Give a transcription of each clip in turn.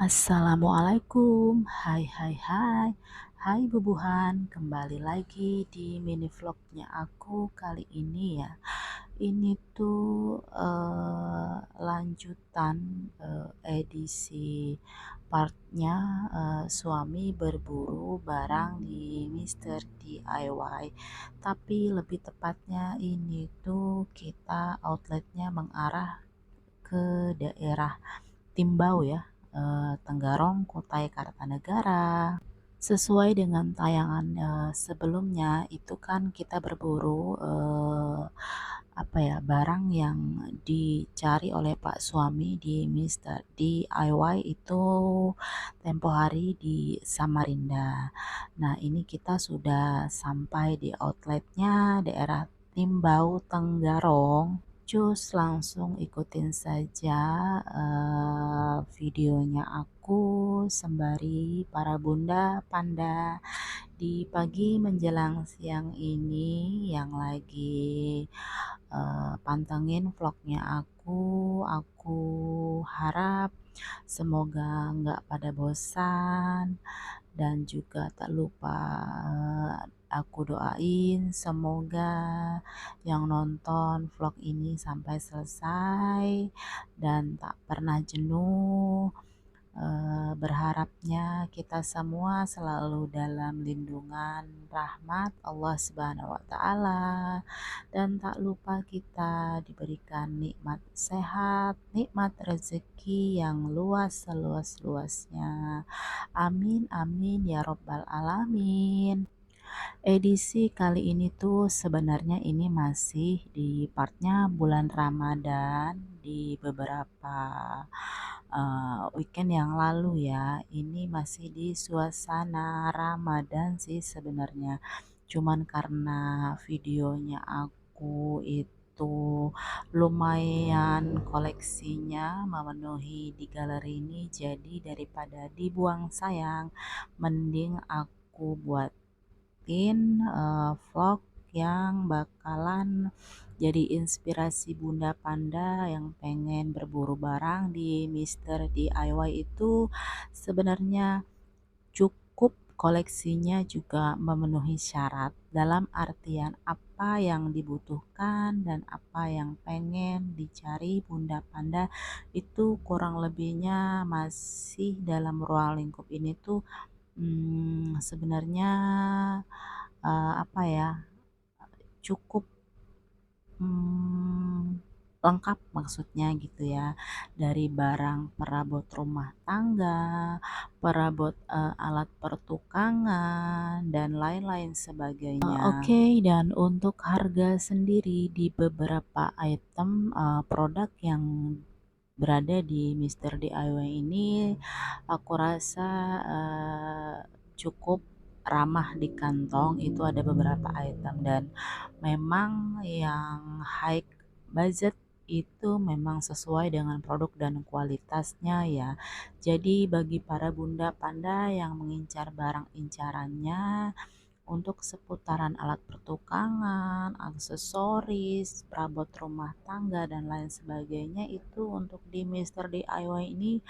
Assalamualaikum, hai hai hai, hai bubuhan, kembali lagi di mini vlognya aku kali ini ya. Ini tuh lanjutan edisi partnya suami berburu barang di Mister DIY. Tapi lebih tepatnya ini tuh kita outletnya mengarah ke daerah Timbau ya, Tenggarong, Kutai Kartanegara. Sesuai dengan tayangan sebelumnya itu kan kita berburu barang yang dicari oleh Pak suami di Mister DIY itu tempo hari di Samarinda. Nah ini kita sudah sampai di outletnya daerah Timbau Tenggarong. Cus langsung ikutin saja videonya aku sembari para bunda panda di pagi menjelang siang ini yang lagi pantengin vlognya aku harap semoga nggak pada bosan dan juga tak lupa aku doain semoga yang nonton vlog ini sampai selesai dan tak pernah jenuh. Berharapnya kita semua selalu dalam lindungan rahmat Allah Subhanahu wa Ta'ala, dan tak lupa kita diberikan nikmat sehat, nikmat rezeki yang luas seluas-luasnya. Amin amin ya robbal alamin. Edisi kali ini tuh sebenarnya ini masih di partnya bulan Ramadan di beberapa weekend yang lalu ya. Ini masih di suasana Ramadan sih sebenarnya. Cuman karena videonya aku itu lumayan koleksinya memenuhi di galeri ini, jadi daripada dibuang sayang mending aku buat vlog yang bakalan jadi inspirasi bunda panda yang pengen berburu barang di Mister DIY itu. Sebenarnya cukup koleksinya juga memenuhi syarat, dalam artian apa yang dibutuhkan dan apa yang pengen dicari bunda panda itu kurang lebihnya masih dalam ruang lingkup ini tuh. Sebenarnya cukup lengkap maksudnya gitu ya, dari barang perabot rumah tangga, perabot alat pertukangan dan lain-lain sebagainya. Oke, dan untuk harga sendiri di beberapa item produk yang berada di Mister DIY ini aku rasa cukup ramah di kantong. Itu ada beberapa item dan memang yang high budget itu memang sesuai dengan produk dan kualitasnya ya. Jadi bagi para bunda panda yang mengincar barang incarannya untuk seputaran alat pertukangan, aksesoris, perabot rumah tangga dan lain sebagainya, itu untuk di Mister DIY ini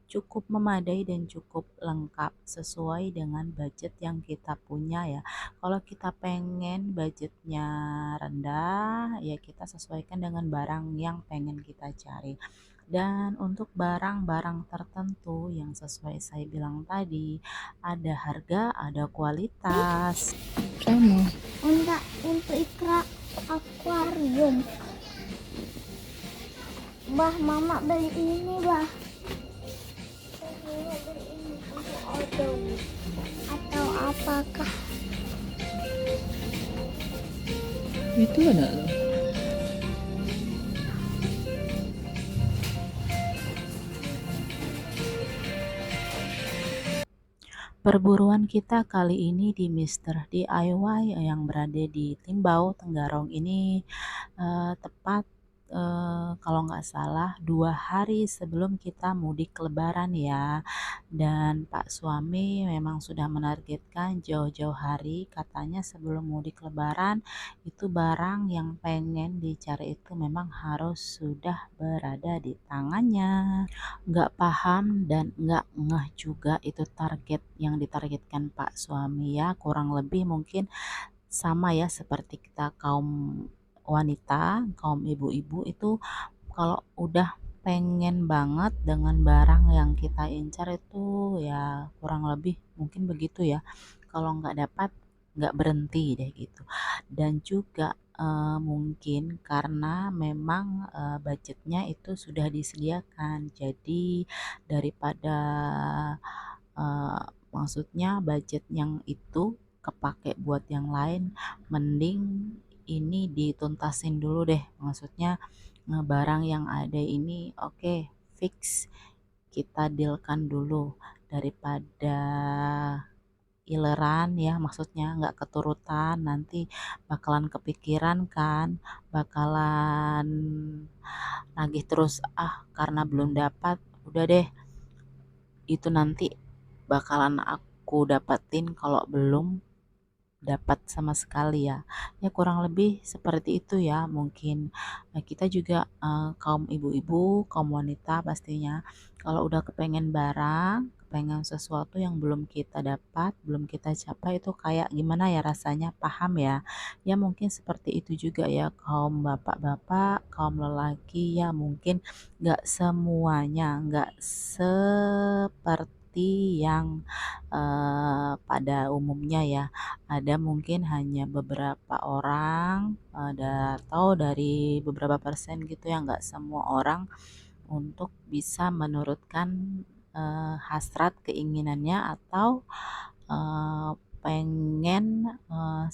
cukup memadai dan cukup lengkap sesuai dengan budget yang kita punya ya. Kalau kita pengen budgetnya rendah ya kita sesuaikan dengan barang yang pengen kita cari. Dan untuk barang-barang tertentu yang sesuai saya bilang tadi, ada harga, ada kualitas. Sama. Untuk ikra akuarium. Bah, mama beli ini, bah. Mama beli ini untuk odong. Atau apakah? Itu ada loh. Perburuan kita kali ini di Mister DIY yang berada di Timbau, Tenggarong ini tepat kalau nggak salah 2 hari sebelum kita mudik lebaran ya. Dan Pak suami memang sudah menargetkan jauh-jauh hari, katanya sebelum mudik lebaran itu barang yang pengen dicari itu memang harus sudah berada di tangannya. Nggak paham dan nggak ngeh juga itu target yang ditargetkan Pak suami ya, kurang lebih mungkin sama ya seperti kita kaum wanita, kaum ibu-ibu itu kalau udah pengen banget dengan barang yang kita incar itu ya kurang lebih mungkin begitu ya. Kalau nggak dapat nggak berhenti deh gitu. Dan juga mungkin karena memang budgetnya itu sudah disediakan. Jadi daripada maksudnya budget yang itu kepake buat yang lain, mending ini dituntasin dulu deh. Maksudnya barang yang ada ini oke, fix kita dealkan dulu daripada ileran ya, maksudnya nggak keturutan nanti bakalan kepikiran kan, bakalan nagih terus karena belum dapat udah deh itu nanti bakalan aku dapetin kalau belum dapat sama sekali ya. Ya kurang lebih seperti itu ya mungkin. Nah, kita juga kaum ibu-ibu, kaum wanita pastinya kalau udah kepengen barang, kepengen sesuatu yang belum kita dapat, belum kita capai itu kayak gimana ya rasanya, paham ya? Ya mungkin seperti itu juga ya kaum bapak-bapak, kaum lelaki ya mungkin nggak semuanya, nggak seperti yang pada umumnya ya. Ada mungkin hanya beberapa orang atau dari beberapa persen gitu ya, nggak semua orang untuk bisa menurutkan hasrat keinginannya atau eh, pengen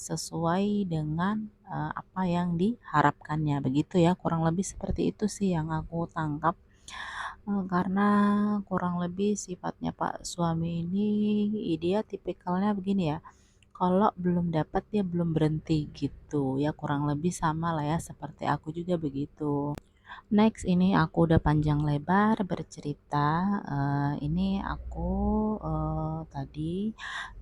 sesuai dengan apa yang diharapkannya begitu ya, kurang lebih seperti itu sih yang aku tangkap. Karena kurang lebih sifatnya Pak suami ini dia tipikalnya begini ya, kalau belum dapat dia belum berhenti gitu ya, kurang lebih sama lah ya seperti aku juga begitu. Next ini aku udah panjang lebar bercerita, ini aku tadi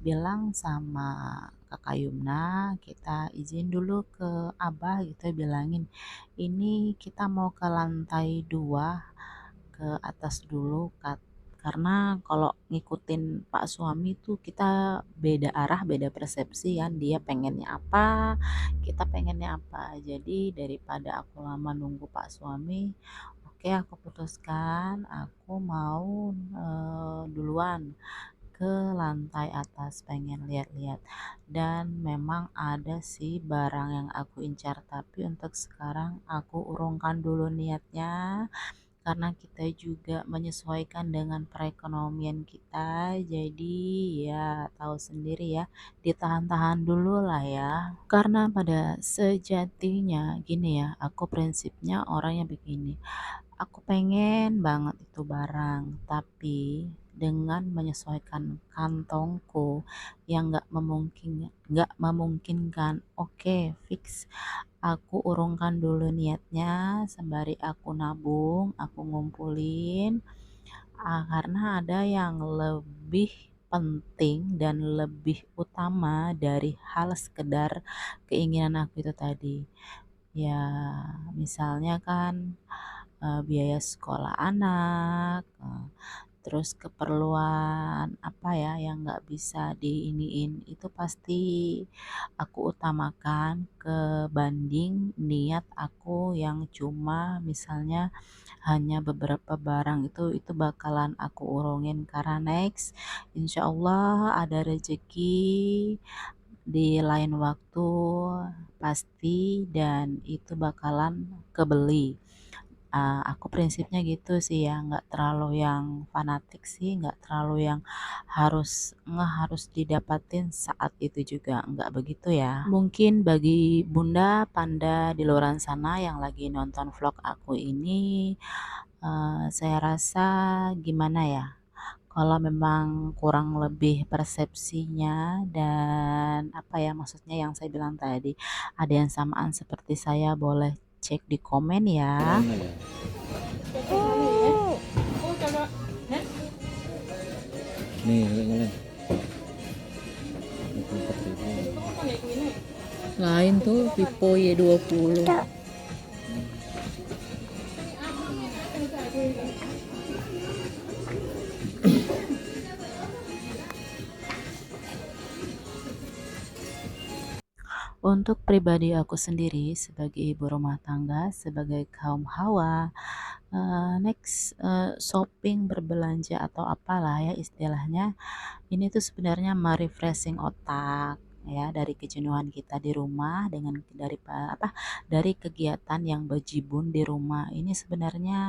bilang sama Kakak Yumna kita izin dulu ke Abah gitu ya, bilangin ini kita mau ke lantai 2 ke atas dulu karena kalau ngikutin Pak suami tuh kita beda arah, beda persepsi kan. Dia pengennya apa, kita pengennya apa. Jadi daripada aku lama nunggu Pak suami, oke aku putuskan aku mau duluan ke lantai atas pengen lihat-lihat. Dan memang ada sih barang yang aku incar, tapi untuk sekarang aku urungkan dulu niatnya karena kita juga menyesuaikan dengan perekonomian kita, jadi ya tahu sendiri ya, ditahan-tahan dulu lah ya. Karena pada sejatinya gini ya, aku prinsipnya orangnya begini, aku pengen banget itu barang tapi dengan menyesuaikan kantongku yang nggak memungkinkan, oke fix aku urungkan dulu niatnya sembari aku nabung, aku ngumpulin, karena ada yang lebih penting dan lebih utama dari hal sekedar keinginan aku itu tadi. Ya, misalnya kan biaya sekolah anak, terus keperluan apa ya yang nggak bisa diiniin itu pasti aku utamakan kebanding niat aku yang cuma misalnya hanya beberapa barang itu bakalan aku urungin karena next insya Allah ada rezeki di lain waktu pasti dan itu bakalan kebeli. Aku prinsipnya gitu sih ya, nggak terlalu yang fanatik sih, nggak terlalu yang harus didapatin saat itu juga, nggak begitu ya. Mungkin bagi bunda panda di luar sana yang lagi nonton vlog aku ini, saya rasa gimana ya, kalau memang kurang lebih persepsinya dan apa ya maksudnya yang saya bilang tadi, ada yang samaan seperti saya boleh cek di komen ya. Mana ya? Nih, ngelen-ngelen. 24.000. Lain tuh Vivo Y20. Untuk pribadi aku sendiri sebagai ibu rumah tangga, sebagai kaum hawa, next shopping, berbelanja atau apalah ya istilahnya, ini tuh sebenarnya refreshing otak ya dari kejenuhan kita di rumah dengan dari kegiatan yang bejibun di rumah. Ini sebenarnya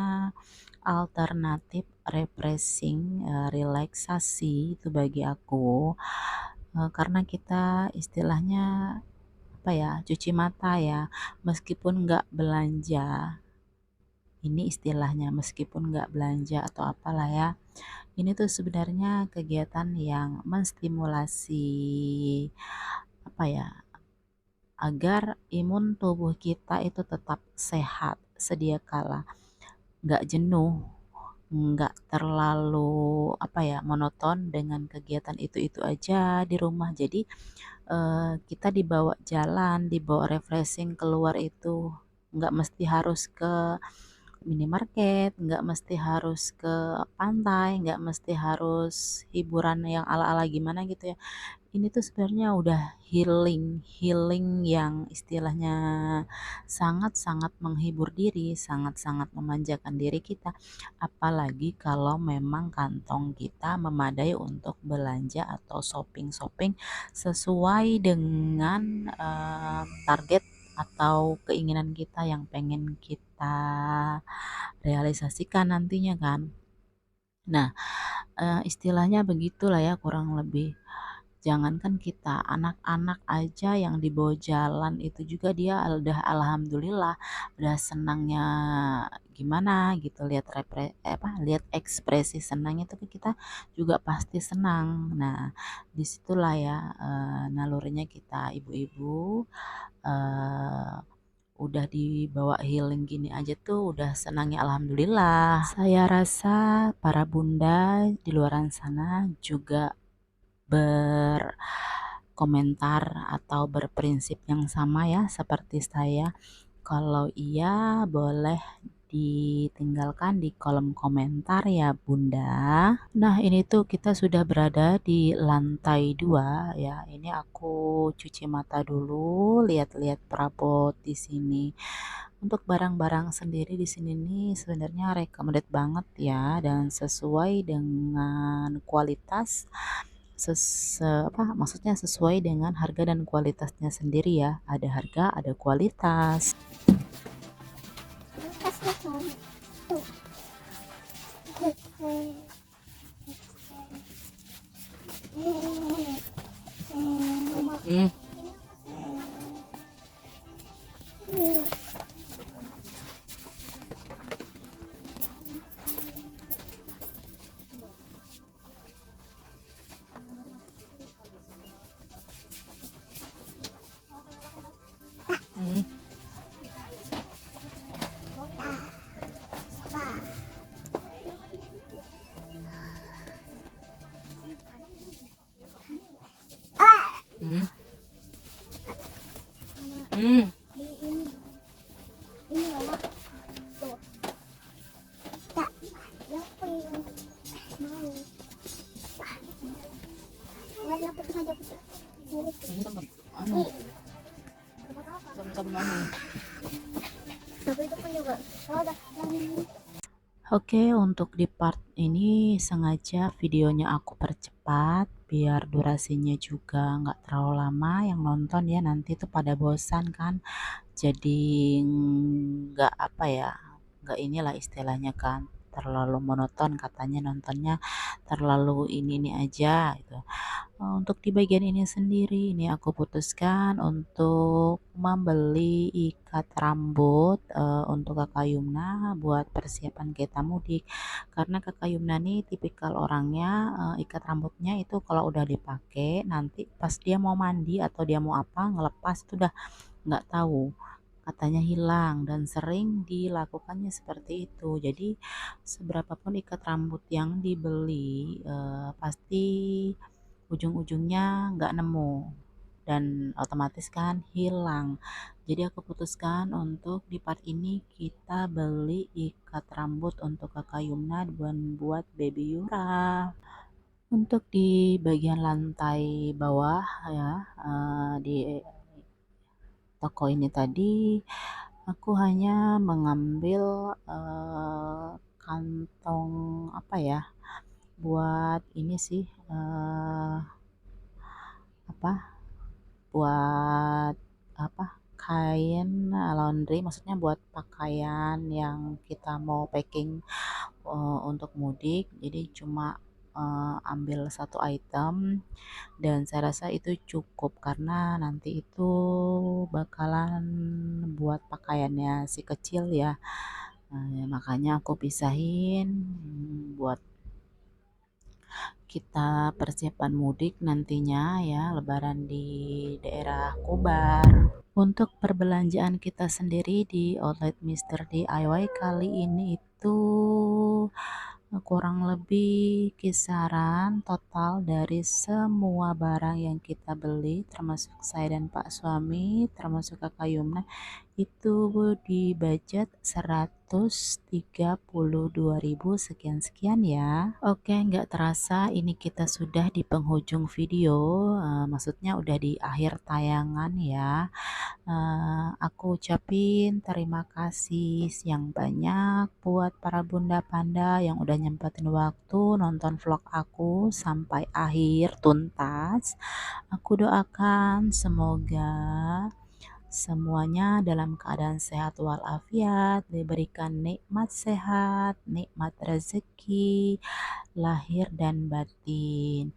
alternatif refreshing, relaksasi itu bagi aku, karena kita istilahnya cuci mata ya, meskipun nggak belanja, ini istilahnya meskipun nggak belanja atau apalah ya, ini tuh sebenarnya kegiatan yang menstimulasi apa ya, agar imun tubuh kita itu tetap sehat sedia kala, nggak jenuh, nggak terlalu monoton dengan kegiatan itu aja di rumah. Jadi kita dibawa jalan, dibawa refreshing keluar itu nggak mesti harus ke minimarket, nggak mesti harus ke pantai, nggak mesti harus hiburan yang ala-ala gimana gitu ya. Ini tuh sebenarnya udah healing, healing yang istilahnya sangat-sangat menghibur diri, sangat-sangat memanjakan diri kita. Apalagi kalau memang kantong kita memadai untuk belanja atau shopping-shopping sesuai dengan target atau keinginan kita yang pengen kita realisasikan nantinya kan. Nah, istilahnya begitulah ya kurang lebih. Jangankan kita, anak-anak aja yang dibawa jalan itu juga dia udah alhamdulillah, udah senangnya gimana gitu lihat lihat ekspresi senangnya itu kita juga pasti senang. Nah, disitulah ya nalurinya kita ibu-ibu eh, udah dibawa healing gini aja tuh udah senangnya alhamdulillah. Saya rasa para bunda di luaran sana juga berkomentar atau berprinsip yang sama ya seperti saya. Kalau iya boleh ditinggalkan di kolom komentar ya Bunda. Nah ini tuh kita sudah berada di lantai 2 ya. Ini aku cuci mata dulu, lihat-lihat perabot di sini. Untuk barang-barang sendiri di sini nih sebenarnya recommended banget ya dan sesuai dengan kualitas maksudnya sesuai dengan harga dan kualitasnya sendiri ya. Ada harga, ada kualitas. Kasih tuh. Hmm. Hmm. Hmm. Ini mama tuh. Tak, yang pengen mau. Nggak dapat saja putih. Ini tempat anu, tempat anu. Tapi itu pun juga udah Oke, untuk di part ini sengaja videonya aku percepat biar durasinya juga nggak terlalu lama yang nonton ya nanti tuh pada bosan kan. Jadi nggak nggak inilah istilahnya kan terlalu monoton katanya nontonnya terlalu ini aja gitu. Untuk di bagian ini sendiri, ini aku putuskan untuk membeli ikat rambut untuk Kakak Yumna buat persiapan kita mudik. Karena Kakak Yumna nih tipikal orangnya ikat rambutnya itu kalau udah dipakai nanti pas dia mau mandi atau dia mau apa ngelepas itu udah nggak tahu katanya hilang dan sering dilakukannya seperti itu. Jadi seberapapun ikat rambut yang dibeli pasti ujung-ujungnya nggak nemu dan otomatis kan hilang. Jadi aku putuskan untuk di part ini kita beli ikat rambut untuk Kakak Yumna dan buat Baby Yura. Untuk di bagian lantai bawah ya, di toko ini tadi aku hanya mengambil kantong apa ya, buat ini sih, apa, buat apa, kain laundry, maksudnya buat pakaian yang kita mau packing untuk mudik. Jadi cuma ambil satu item dan saya rasa itu cukup karena nanti itu bakalan buat pakaiannya si kecil ya. Makanya aku pisahin buat kita persiapan mudik nantinya ya, lebaran di daerah Kobar. Untuk perbelanjaan kita sendiri di outlet Mister DIY kali ini itu kurang lebih kisaran total dari semua barang yang kita beli, termasuk saya dan Pak suami, termasuk Kakak Yumna, itu di budget 132.000 sekian-sekian ya. Oke, nggak terasa ini kita sudah di penghujung video, maksudnya udah di akhir tayangan ya. Aku ucapin terima kasih yang banyak buat para bunda panda yang udah nyempetin waktu nonton vlog aku sampai akhir tuntas. Aku doakan semoga semuanya dalam keadaan sehat walafiat, diberikan nikmat sehat, nikmat rezeki, lahir dan batin.